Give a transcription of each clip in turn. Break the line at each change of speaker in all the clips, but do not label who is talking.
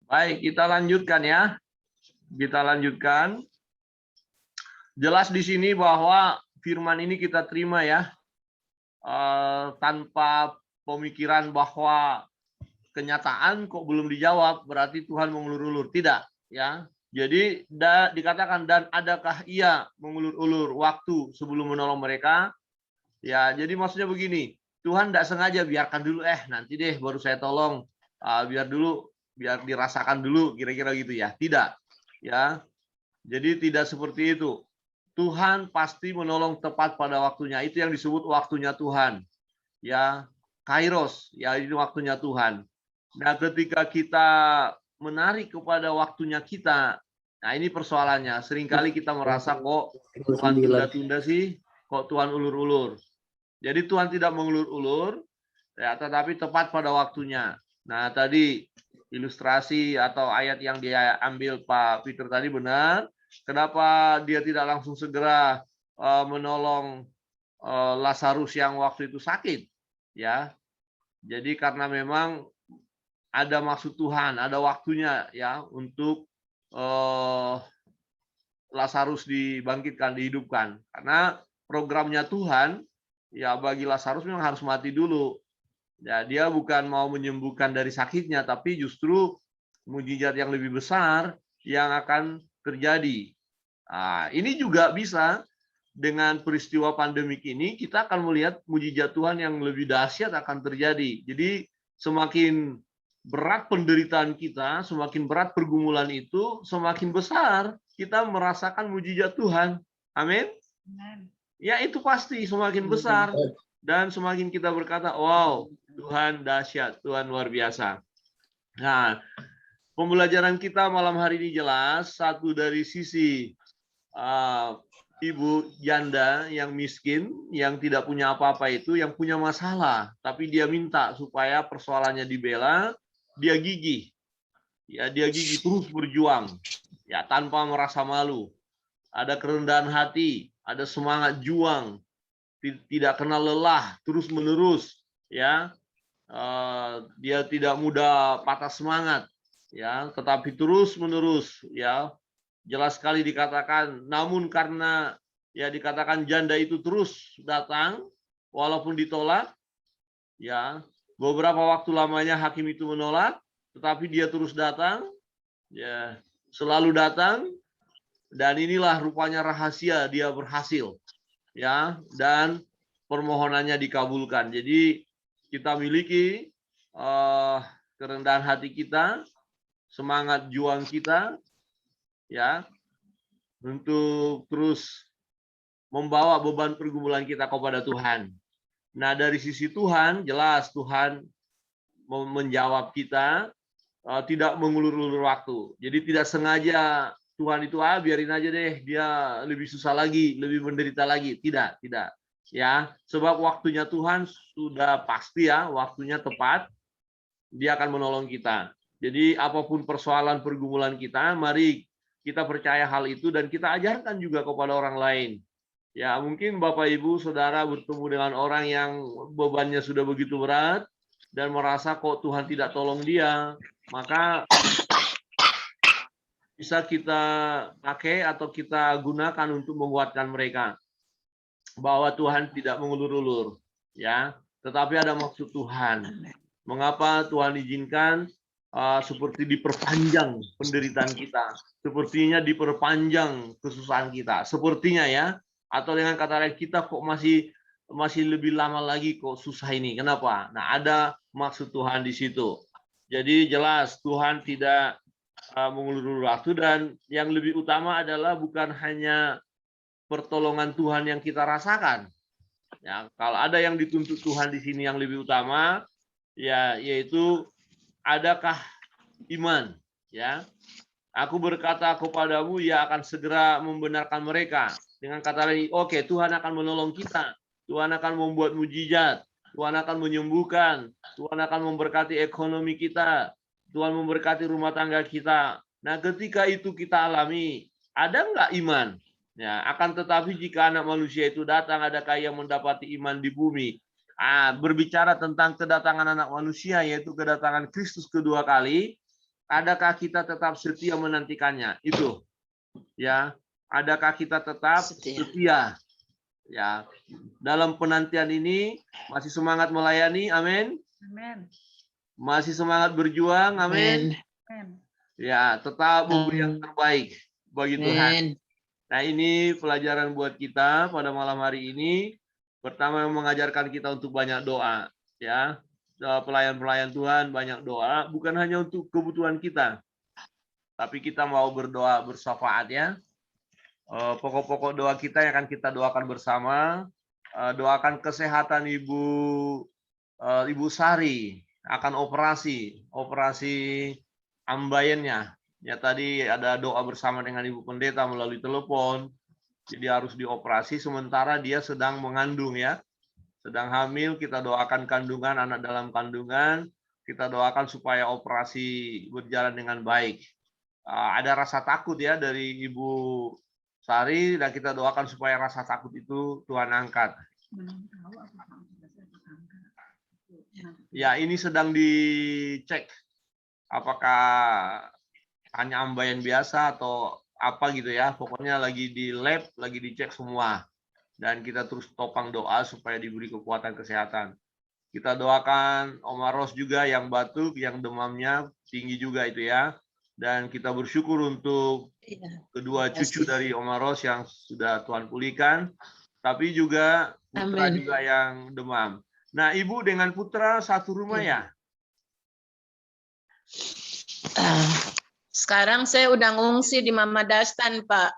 Baik, kita lanjutkan ya. Kita lanjutkan. Jelas di sini bahwa firman ini kita terima ya, tanpa pemikiran bahwa kenyataan kok belum dijawab, berarti Tuhan mengulur-ulur. Tidak, ya. Jadi dikatakan, dan adakah ia mengulur-ulur waktu sebelum menolong mereka? Ya, jadi maksudnya begini, Tuhan tidak sengaja biarkan dulu, nanti deh baru saya tolong, biar dirasakan dulu, kira-kira gitu ya. Tidak, ya. Jadi tidak seperti itu. Tuhan pasti menolong tepat pada waktunya. Itu yang disebut waktunya Tuhan. Ya, Kairos, ya ini waktunya Tuhan. Nah, ketika kita menarik kepada waktunya kita, nah ini persoalannya. Seringkali kita merasa kok Tuhan tunda-tunda sih, kok Tuhan ulur-ulur. Jadi Tuhan tidak mengulur-ulur, ya, tetapi tepat pada waktunya. Nah, tadi ilustrasi atau ayat yang dia ambil Pak Peter tadi benar. Kenapa dia tidak langsung segera menolong Lazarus yang waktu itu sakit? Ya, jadi karena memang ada maksud Tuhan, ada waktunya ya untuk Lazarus dibangkitkan, dihidupkan. Karena programnya Tuhan, ya bagi Lazarus memang harus mati dulu. Ya, dia bukan mau menyembuhkan dari sakitnya, tapi justru mujizat yang lebih besar yang akan terjadi. Nah, ini juga bisa dengan peristiwa pandemik ini, kita akan melihat mujizat Tuhan yang lebih dahsyat akan terjadi. Jadi semakin berat penderitaan kita, semakin berat pergumulan itu, semakin besar kita merasakan mujizat Tuhan. Amin. Ya, itu pasti semakin besar. Dan semakin kita berkata, wow, Tuhan dahsyat, Tuhan luar biasa. Nah, pembelajaran kita malam hari ini jelas, satu dari sisi ibu janda yang miskin, yang tidak punya apa-apa itu, yang punya masalah, tapi dia minta supaya persoalannya dibela, dia gigih. Ya, dia gigih terus berjuang, ya tanpa merasa malu. Ada kerendahan hati, ada semangat juang, tidak kenal lelah, terus menerus, ya. Dia tidak mudah patah semangat, ya, tetapi terus menerus, ya. Jelas sekali dikatakan, namun karena ya dikatakan janda itu terus datang walaupun ditolak, ya beberapa waktu lamanya hakim itu menolak, tetapi dia terus datang, ya selalu datang, dan inilah rupanya rahasia dia berhasil, ya, dan permohonannya dikabulkan. Jadi kita miliki kerendahan hati kita, semangat juang kita, ya, untuk terus membawa beban pergumulan kita kepada Tuhan. Nah, dari sisi Tuhan, jelas Tuhan menjawab kita, tidak mengulur-ulur waktu. Jadi tidak sengaja Tuhan itu biarin aja deh, dia lebih susah lagi, lebih menderita lagi. Tidak, tidak. Ya, sebab waktunya Tuhan sudah pasti ya, waktunya tepat, dia akan menolong kita. Jadi apapun persoalan pergumulan kita, mari kita percaya hal itu dan kita ajarkan juga kepada orang lain. Ya, mungkin Bapak Ibu Saudara bertemu dengan orang yang bebannya sudah begitu berat dan merasa kok Tuhan tidak tolong dia, maka bisa kita pakai atau kita gunakan untuk menguatkan mereka bahwa Tuhan tidak mengulur-ulur, ya, tetapi ada maksud Tuhan. Mengapa Tuhan izinkan seperti diperpanjang penderitaan kita, sepertinya diperpanjang kesusahan kita, sepertinya ya, atau dengan kata lain kita kok masih lebih lama lagi kok susah ini. Kenapa? Nah, ada maksud Tuhan di situ. Jadi jelas Tuhan tidak mengulur-ulur waktu, dan yang lebih utama adalah bukan hanya pertolongan Tuhan yang kita rasakan. Ya, kalau ada yang dituntut Tuhan di sini yang lebih utama, ya yaitu adakah iman, ya. Aku berkata kepadamu, ia akan segera membenarkan mereka. Dengan kata lain, oke, Tuhan akan menolong kita. Tuhan akan membuat mujizat. Tuhan akan menyembuhkan. Tuhan akan memberkati ekonomi kita. Tuhan memberkati rumah tangga kita. Nah, ketika itu kita alami, ada nggak iman? Ya, akan tetapi jika anak manusia itu datang, adakah yang mendapati iman di bumi? Berbicara tentang kedatangan anak manusia, yaitu kedatangan Kristus kedua kali, Adakah kita tetap setia menantikannya? Itu, ya. Adakah kita tetap setia? Ya, dalam penantian ini masih semangat melayani, amin.
Amin.
Masih semangat berjuang, amin.
Amin.
Ya, tetap memberi yang terbaik bagi Tuhan. Nah, ini pelajaran buat kita pada malam hari ini. Pertama, mengajarkan kita untuk banyak doa, ya. Pelayan-pelayan Tuhan banyak doa, bukan hanya untuk kebutuhan kita, tapi kita mau berdoa bersyafaat, ya. Pokok-pokok doa kita yang akan kita doakan bersama. Doakan kesehatan Ibu Sari akan operasi ambayennya. Ya, tadi ada doa bersama dengan Ibu Pendeta melalui telepon. Jadi harus dioperasi sementara dia sedang mengandung, ya. Sedang hamil, kita doakan kandungan, anak dalam kandungan, kita doakan supaya operasi berjalan dengan baik. Ada rasa takut, ya, dari Ibu Sari, dan kita doakan supaya rasa takut itu Tuhan angkat. Ya, ini sedang dicek apakah hanya ambayan biasa atau apa gitu, ya. Pokoknya lagi di lab, lagi dicek semua. Dan kita terus topang doa supaya diberi kekuatan kesehatan. Kita doakan Om Aros juga yang batuk, yang demamnya tinggi juga itu, ya. Dan kita bersyukur untuk kedua cucu dari Om Aros yang sudah Tuhan pulihkan. Tapi juga putra juga yang demam. Nah, Ibu dengan putra satu rumah, ya?
Sekarang saya udah ngungsi di Mama Dastan, Pak.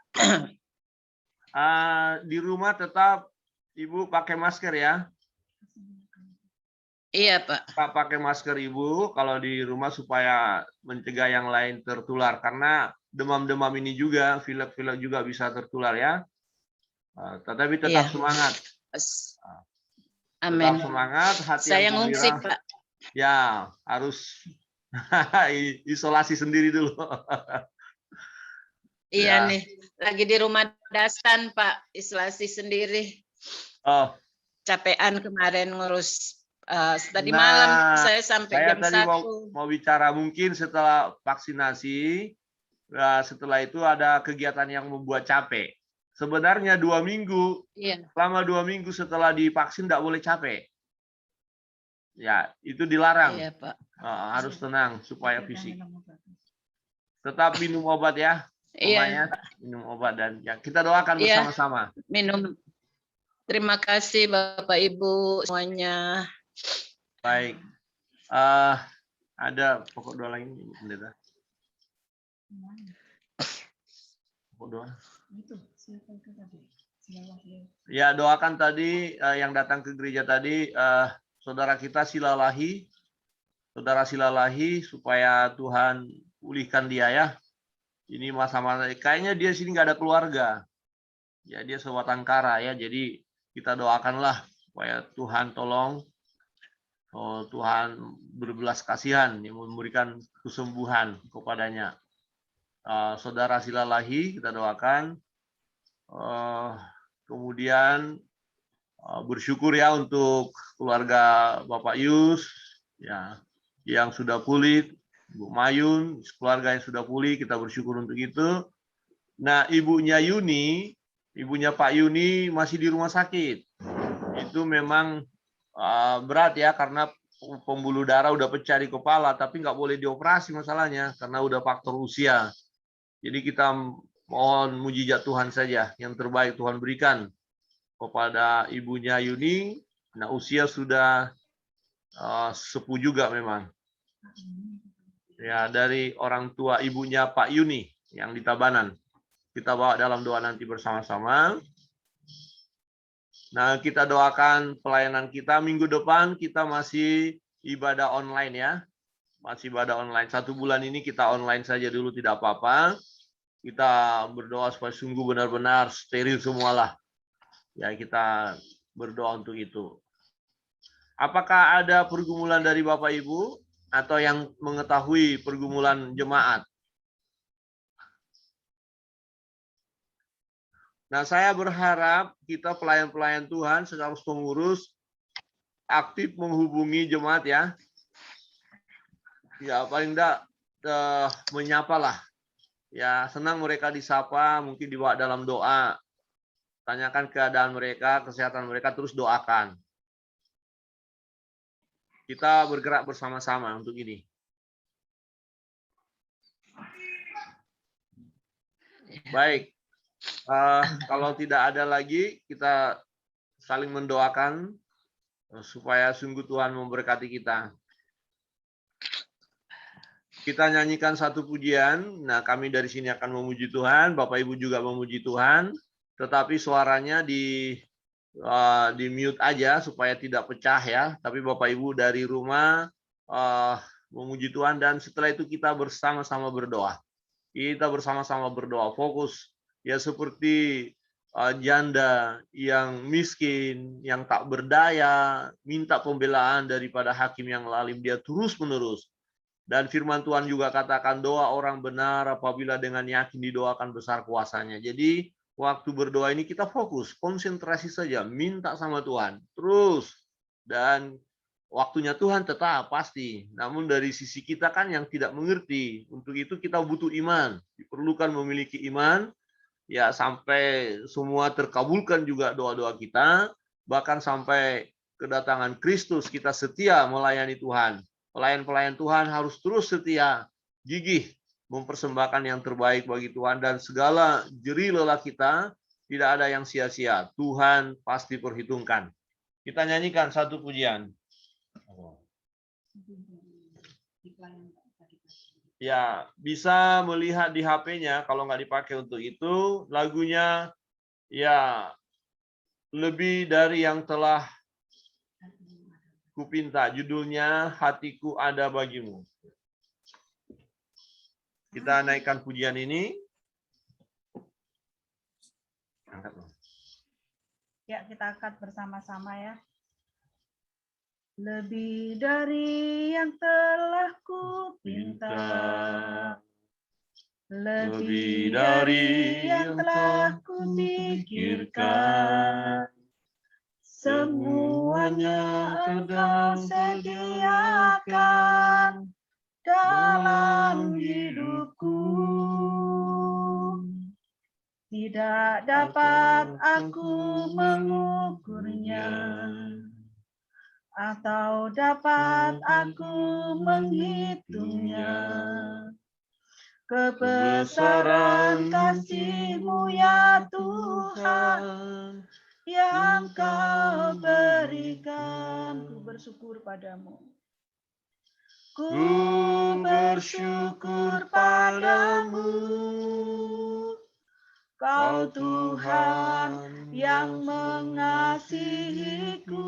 Di rumah tetap Ibu pakai masker, ya?
Iya, Pak.
Pak, pakai masker Ibu kalau di rumah supaya mencegah yang lain tertular. Karena demam-demam ini juga, pilek-pilek juga bisa tertular, ya. Tetapi tetap semangat.
Amin.
Tetap semangat, hati
Saya
yang
ngungsi,
gembira.
Pak.
Ya, harus isolasi sendiri dulu.
Iya
Ya.
nih, lagi di rumah Dastan, Pak, isolasi sendiri.
Oh,
Capean kemarin ngurus tadi
Nah,
malam saya sampai
saya
jam
tadi
1.
mau bicara mungkin setelah vaksinasi, setelah itu ada kegiatan yang membuat capek. Sebenarnya 2 minggu,
Iya.
selama 2 minggu setelah divaksin tidak boleh capek. Ya, itu dilarang.
Iya, Pak.
Harus tenang supaya fisik. Tetap minum obat, ya.
Iya.
Minum obat dan ya kita doakan
Iya.
bersama-sama.
Minum. Terima kasih Bapak Ibu semuanya.
Baik. Ada pokok doa lagi, Pendeta? Pokok doa. Ya, doakan tadi yang datang ke gereja tadi, saudara kita Silalahi, supaya Tuhan pulihkan dia, ya. Ini masa-masa kayaknya dia sini nggak ada keluarga, ya, dia sebatang kara, ya. Jadi kita doakanlah supaya Tuhan tolong, Tuhan berbelas kasihan yang memberikan kesembuhan kepadanya. Saudara Silalahi kita doakan. Kemudian bersyukur, ya, untuk keluarga Bapak Yus, ya, yang sudah pulih, Bu Mayun, keluarga yang sudah pulih, kita bersyukur untuk itu. Nah, ibunya Pak Yuni masih di rumah sakit. Itu memang berat, ya, karena pembuluh darah udah pecah di kepala, tapi nggak boleh dioperasi masalahnya karena udah faktor usia. Jadi kita mohon mujizat Tuhan saja, yang terbaik Tuhan berikan kepada ibunya Yuni. Nah, usia sudah sepuh juga memang. Ya, dari orang tua ibunya Pak Yuni yang di Tabanan. Kita bawa dalam doa nanti bersama-sama. Nah, kita doakan pelayanan kita. Minggu depan kita masih ibadah online, ya. Masih ibadah online. 1 bulan ini kita online saja dulu, tidak apa-apa. Kita berdoa supaya sungguh benar-benar steril semualah. Ya, kita berdoa untuk itu. Apakah ada pergumulan dari Bapak Ibu atau yang mengetahui pergumulan jemaat? Nah, saya berharap kita pelayan-pelayan Tuhan secara pengurus aktif menghubungi jemaat, ya. Ya, paling enggak menyapalah. Ya, senang mereka disapa, mungkin dibawa dalam doa. Tanyakan keadaan mereka, kesehatan mereka, terus doakan. Kita bergerak bersama-sama untuk ini. Baik, kalau tidak ada lagi, kita saling mendoakan supaya sungguh Tuhan memberkati kita. Kita nyanyikan satu pujian. Nah, kami dari sini akan memuji Tuhan, Bapak Ibu juga memuji Tuhan, tetapi suaranya di mute aja supaya tidak pecah ya. Tapi Bapak Ibu dari rumah memuji Tuhan, dan setelah itu kita bersama-sama berdoa. Kita bersama-sama berdoa, fokus ya, seperti janda yang miskin, yang tak berdaya, minta pembelaan daripada hakim yang lalim, dia terus-menerus. Dan firman Tuhan juga katakan doa orang benar apabila dengan yakin didoakan besar kuasanya. Jadi waktu berdoa ini kita fokus, konsentrasi saja, minta sama Tuhan. Terus, dan waktunya Tuhan tetap pasti. Namun dari sisi kita kan yang tidak mengerti. Untuk itu kita butuh iman. Diperlukan memiliki iman, ya sampai semua terkabulkan juga doa-doa kita. Bahkan sampai kedatangan Kristus kita setia melayani Tuhan. Pelayan-pelayan Tuhan harus terus setia, gigih, mempersembahkan yang terbaik bagi Tuhan, dan segala jerih lelah kita tidak ada yang sia-sia. Tuhan pasti perhitungkan. Kita nyanyikan satu pujian. Ya, bisa melihat di HP-nya kalau nggak dipakai untuk itu. Lagunya ya lebih dari yang telah kupinta, judulnya Hatiku Ada Bagimu. Kita naikkan pujian ini.
Ya, kita angkat bersama-sama ya. Lebih dari yang telah kupinta, lebih dari yang telah kupikirkan, semuanya Engkau sediakan dalam hidupku. Tidak dapat aku mengukurnya, atau dapat aku menghitungnya. Kebesaran kasih-Mu ya Tuhan, yang Kau berikan. Ku bersyukur padamu. Ku bersyukur padamu, Kau Tuhan yang mengasihiku.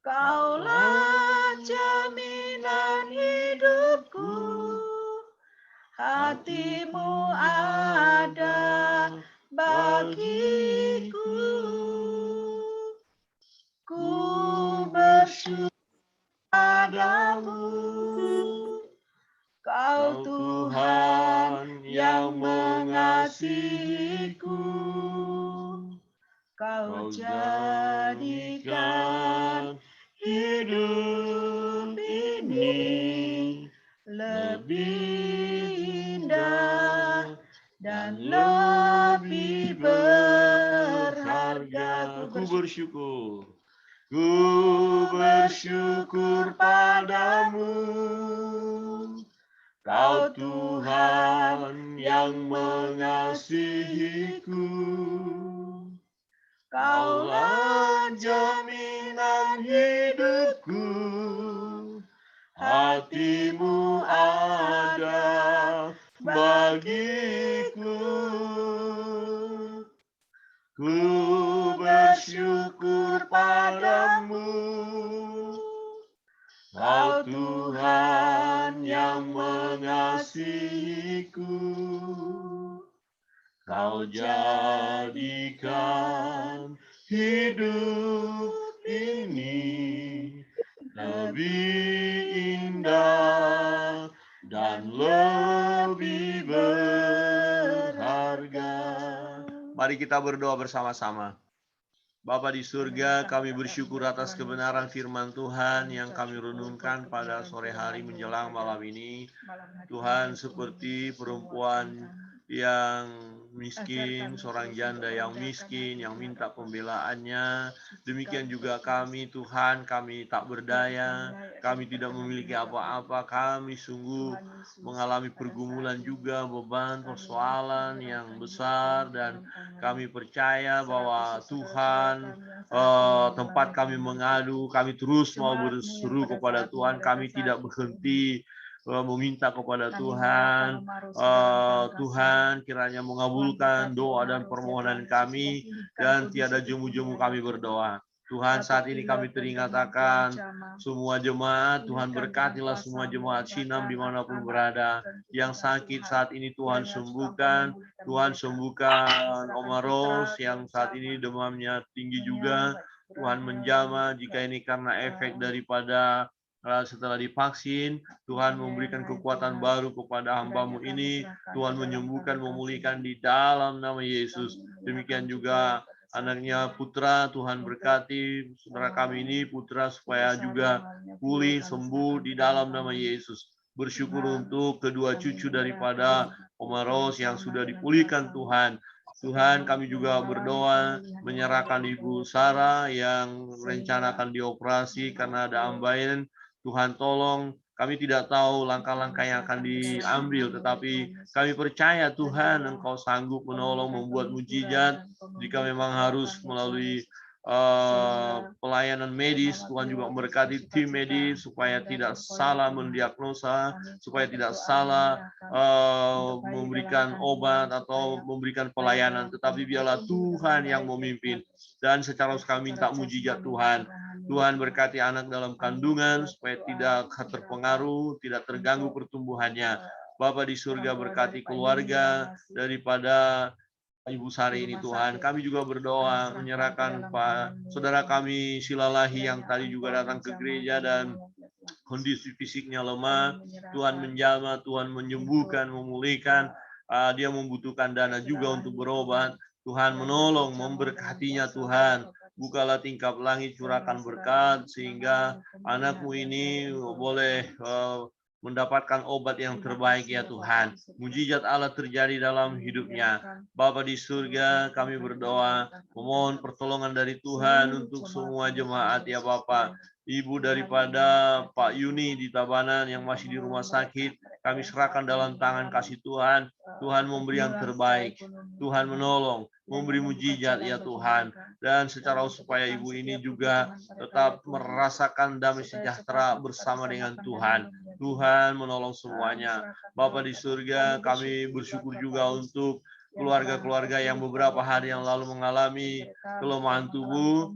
Kaulah jaminan hidupku, hati-Mu ada bagiku. Ku bersyukur padamu, Kau Tuhan yang mengasihiku. Kau jadikan hidup ini lebih indah dan lebih berharga.
Ku bersyukur. Ku bersyukur padamu, Kau Tuhan yang mengasihiku. Kaulah jaminan hidupku, hati-Mu ada bagiku. Ku bersyukur padamu, Kau Tuhan yang mengasihiku. Kau jadikan hidup ini lebih indah dan lebih berharga. Mari kita berdoa bersama-sama. Bapa di surga, kami bersyukur atas kebenaran firman Tuhan yang kami renungkan pada sore hari menjelang malam ini. Tuhan, seperti perempuan yang miskin, seorang janda yang miskin, yang minta pembelaannya. Demikian juga kami, Tuhan, kami tak berdaya, kami tidak memiliki apa-apa, kami sungguh mengalami pergumulan juga, beban, persoalan yang besar, dan kami percaya bahwa Tuhan, tempat kami mengadu, kami terus mau berseru kepada Tuhan, kami tidak berhenti meminta kepada Tuhan. Tuhan kiranya mengabulkan doa dan permohonan kami, dan tiada jemu-jemu kami berdoa. Tuhan, saat ini kami teringat akan semua jemaat. Tuhan, berkatilah semua jemaat Sinam dimanapun berada. Yang sakit saat ini Tuhan sembuhkan. Tuhan, sembuhkan Om Ros yang saat ini demamnya tinggi juga. Tuhan, menjama jika ini karena efek daripada setelah divaksin. Tuhan, memberikan kekuatan baru kepada hamba-Mu ini. Tuhan, menyembuhkan, memulihkan di dalam nama Yesus. Demikian juga anaknya Putra, Tuhan berkati saudara kami ini, Putra, supaya juga pulih, sembuh di dalam nama Yesus. Bersyukur untuk kedua cucu daripada Om Ros yang sudah dipulihkan Tuhan. Tuhan, kami juga berdoa menyerahkan Ibu Sarah yang rencana akan dioperasi karena ada ambayan. Tuhan, tolong, kami tidak tahu langkah-langkah yang akan diambil, tetapi kami percaya Tuhan, Engkau sanggup menolong, membuat mujizat. Jika memang harus melalui pelayanan medis, Tuhan juga memberkati tim medis supaya tidak salah mendiagnosa, supaya tidak salah memberikan obat atau memberikan pelayanan, tetapi biarlah Tuhan yang memimpin. Dan secara kami minta mujizat Tuhan. Tuhan, berkati anak dalam kandungan supaya tidak terpengaruh, tidak terganggu pertumbuhannya. Bapa di surga, berkati keluarga daripada Ibu Sari ini Tuhan. Kami juga berdoa menyerahkan Pak saudara kami Silalahi yang tadi juga datang ke gereja dan kondisi fisiknya lemah. Tuhan menjamah, Tuhan menyembuhkan, memulihkan. Dia membutuhkan dana juga untuk berobat. Tuhan menolong, memberkatinya Tuhan. Bukalah tingkap langit, curahkan berkat, sehingga anakmu ini boleh mendapatkan obat yang terbaik ya Tuhan. Mujizat Allah terjadi dalam hidupnya. Bapa di surga, kami berdoa, memohon pertolongan dari Tuhan untuk semua jemaat ya Bapa. Ibu daripada Pak Yuni di Tabanan yang masih di rumah sakit, kami serahkan dalam tangan kasih Tuhan. Tuhan memberi yang terbaik. Tuhan menolong, memberi mujizat ya Tuhan. Dan secara supaya ibu ini juga tetap merasakan damai sejahtera bersama dengan Tuhan. Tuhan menolong semuanya. Bapa di surga, kami bersyukur juga untuk keluarga-keluarga yang beberapa hari yang lalu mengalami kelemahan tubuh.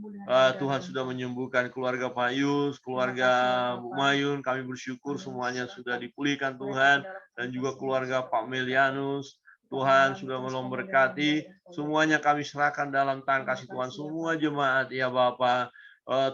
Tuhan sudah menyembuhkan keluarga Pak Yus, keluarga Bu Mayun. Kami bersyukur semuanya sudah dipulihkan Tuhan, dan juga keluarga Pak Melianus. Tuhan sudah memberkati. Semuanya kami serahkan dalam tangan kasih Tuhan. Semua jemaat ya Bapa.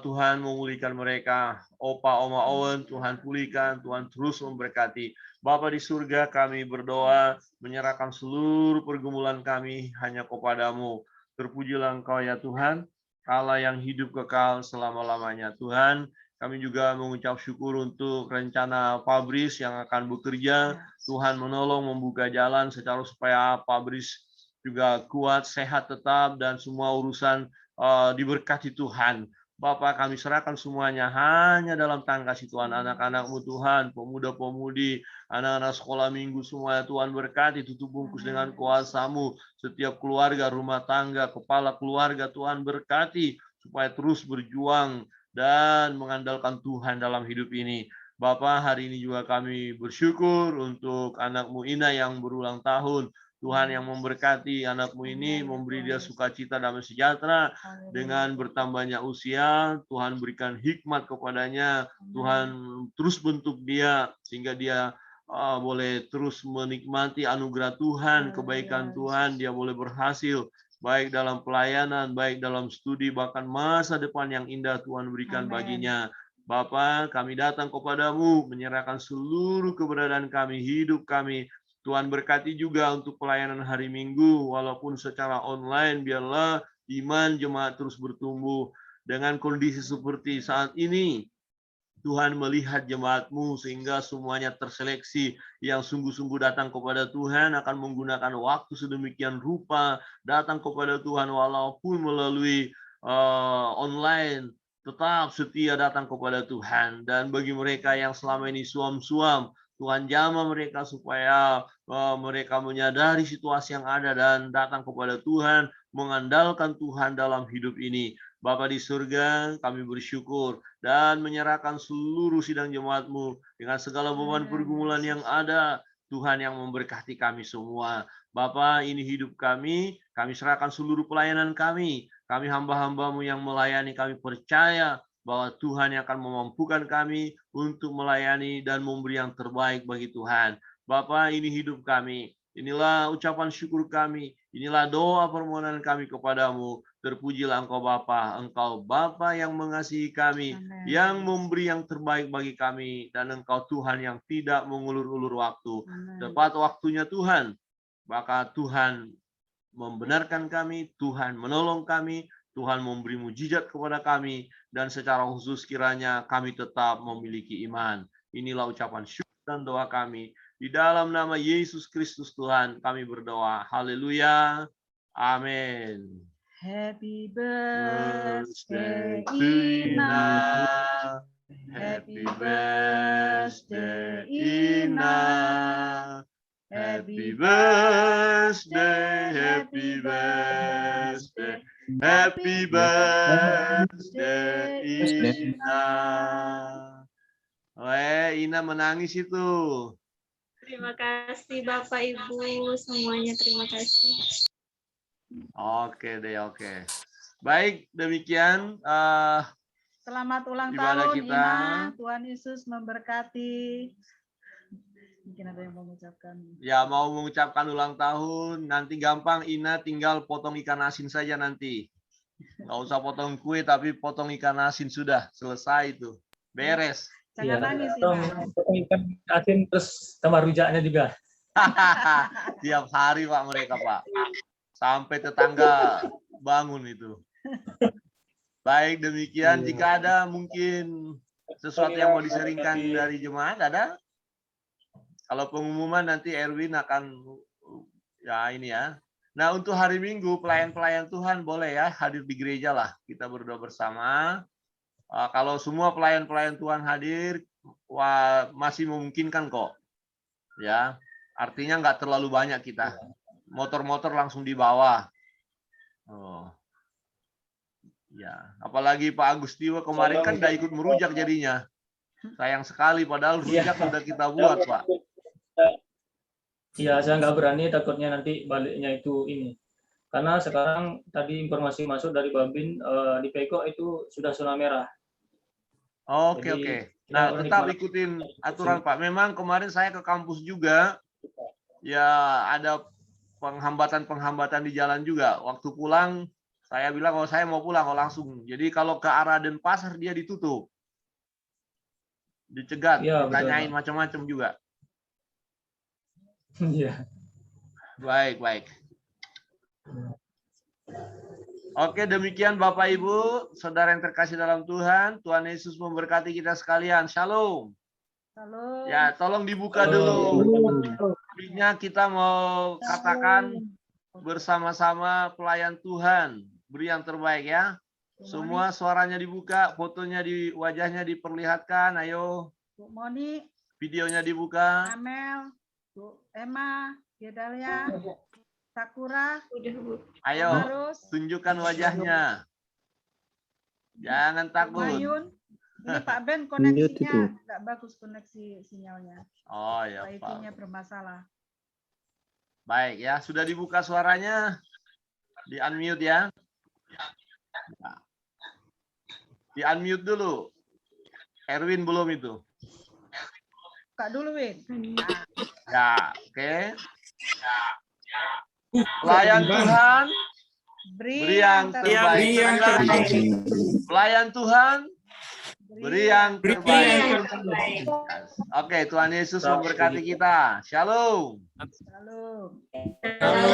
Tuhan memulihkan mereka. Opa, Oma Owen, Tuhan pulihkan. Tuhan terus memberkati. Bapa di surga, kami berdoa menyerahkan seluruh pergumulan kami hanya kepadamu. Terpujilah Engkau ya Tuhan, Allah yang hidup kekal selama-lamanya. Tuhan, kami juga mengucap syukur untuk rencana Fabris yang akan bekerja. Tuhan menolong membuka jalan secara supaya Fabris juga kuat, sehat tetap, dan semua urusan diberkati Tuhan. Bapak, kami serahkan semuanya hanya dalam tangan kasih Tuhan. Anak-anak-Mu Tuhan, pemuda-pemudi, anak-anak sekolah minggu, semua Tuhan berkati, tutup bungkus dengan kuasa-Mu. Setiap keluarga, rumah tangga, kepala keluarga, Tuhan berkati, supaya terus berjuang dan mengandalkan Tuhan dalam hidup ini. Bapak, hari ini juga kami bersyukur untuk anak-Mu Ina yang berulang tahun. Tuhan yang memberkati anakmu ini, memberi dia sukacita damai sejahtera dengan bertambahnya usia. Tuhan berikan hikmat kepadanya. Tuhan terus bentuk dia sehingga dia boleh terus menikmati anugerah Tuhan, kebaikan Tuhan. Dia boleh berhasil baik dalam pelayanan, baik dalam studi, bahkan masa depan yang indah Tuhan berikan baginya. Bapa, kami datang kepadamu, menyerahkan seluruh keberadaan kami, hidup kami. Tuhan berkati juga untuk pelayanan hari Minggu, walaupun secara online, biarlah iman jemaat terus bertumbuh. Dengan kondisi seperti saat ini, Tuhan melihat jemaat-Mu sehingga semuanya terseleksi yang sungguh-sungguh datang kepada Tuhan akan menggunakan waktu sedemikian rupa datang kepada Tuhan walaupun melalui online, tetap setia datang kepada Tuhan. Dan bagi mereka yang selama ini suam-suam, Tuhan jamah mereka supaya mereka menyadari situasi yang ada dan datang kepada Tuhan, mengandalkan Tuhan dalam hidup ini. Bapa di surga, kami bersyukur dan menyerahkan seluruh sidang jemaat-Mu dengan segala beban pergumulan yang ada. Tuhan yang memberkati kami semua. Bapa, ini hidup kami serahkan seluruh pelayanan kami. Kami hamba-hamba-Mu yang melayani, kami percaya bahwa Tuhan yang akan memampukan kami untuk melayani dan memberi yang terbaik bagi Tuhan. Bapa, ini hidup kami. Inilah ucapan syukur kami. Inilah doa permohonan kami kepadamu. Terpujilah Engkau Bapa. Engkau Bapa yang mengasihi kami, yang memberi yang terbaik bagi kami. Dan Engkau Tuhan yang tidak mengulur-ulur waktu. Tepat waktunya Tuhan, maka Tuhan membenarkan kami, Tuhan menolong kami, Tuhan memberi mujizat kepada kami, dan secara khusus kiranya kami tetap memiliki iman. Inilah ucapan syukur dan doa kami. Di dalam nama Yesus Kristus Tuhan kami berdoa. Haleluya. Amin.
Happy birthday, Ina. Happy birthday, Ina.
Happy birthday, happy birthday, happy birthday, Ina. Ina menangis itu.
Terima kasih Bapak Ibu semuanya, terima kasih.
Oke deh, oke. Baik, demikian
Selamat ulang
ibadah
tahun,
kita.
Ina. Tuhan Yesus memberkati. Mungkin ada yang mau mengucapkan.
Ya, mau mengucapkan ulang tahun. Nanti gampang, Ina tinggal potong ikan asin saja nanti. Nggak usah potong kue, tapi potong ikan asin sudah. Selesai itu. Beres.
Jangan nangis, Ina.
Ikan asin terus tambah rujaknya juga.
Tiap hari Pak mereka Pak. Sampai tetangga bangun itu. Baik, demikian. Jika ada mungkin sesuatu yang mau diseringkan dari jemaat, ada? Kalau pengumuman nanti Erwin akan ya ini ya. Nah, untuk hari Minggu pelayan-pelayan Tuhan boleh ya hadir di gereja lah. Kita berdoa bersama. Kalau semua pelayan-pelayan Tuhan hadir, masih memungkinkan kok. Ya, artinya nggak terlalu banyak kita. Motor-motor langsung di bawah. Oh. Ya, apalagi Pak Agustiwa kemarin kan udah ikut merujak jadinya. Sayang sekali, padahal rujak sudah kita buat, Pak.
Iya, saya nggak berani, takutnya nanti baliknya itu ini. Karena sekarang tadi informasi masuk dari Babin di Peko itu sudah zona merah.
Oke,
Jadi,
oke. Nah,
kita
tetap
menikmati.
ikutin aturan, Pak. Memang kemarin saya ke kampus juga, ya ada penghambatan-penghambatan di jalan juga. Waktu pulang, saya bilang kalau saya mau pulang, langsung. Jadi kalau ke arah Denpasar dia ditutup. Dicegat,
Ya,
ditanyain macam-macam juga.
Iya.
Baik, baik. Oke, demikian Bapak Ibu, saudara yang terkasih dalam Tuhan. Tuhan Yesus memberkati kita sekalian. Shalom.
Halo.
Ya, tolong dibuka dulu. Intinya kita mau katakan bersama-sama pelayan Tuhan. Beri yang terbaik ya. Semua suaranya dibuka, fotonya di wajahnya diperlihatkan. Ayo.
Bu Moni,
Videonya dibuka.
Amel, Bu Emma, Gedalia, Sakura,
Udah Bu.
Ayo,
Marus,
tunjukkan wajahnya. Jangan takut.
Mayun. Ini Pak Ben koneksinya nggak bagus, koneksi sinyalnya.
Oh ya, Pak.
Wifi-nya bermasalah.
Baik ya, sudah dibuka suaranya. Di unmute ya. Di unmute dulu. Erwin belum itu.
Buka dulu, Win.
Ya, oke. Pelayan Tuhan, beri yang terbaik. Pelayan Tuhan, beri yang terbaik. Oke, Tuhan Yesus memberkati kita. Shalom.
Halo.
Halo.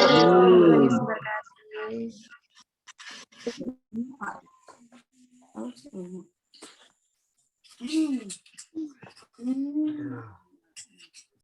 Terima kasih.
Hmm.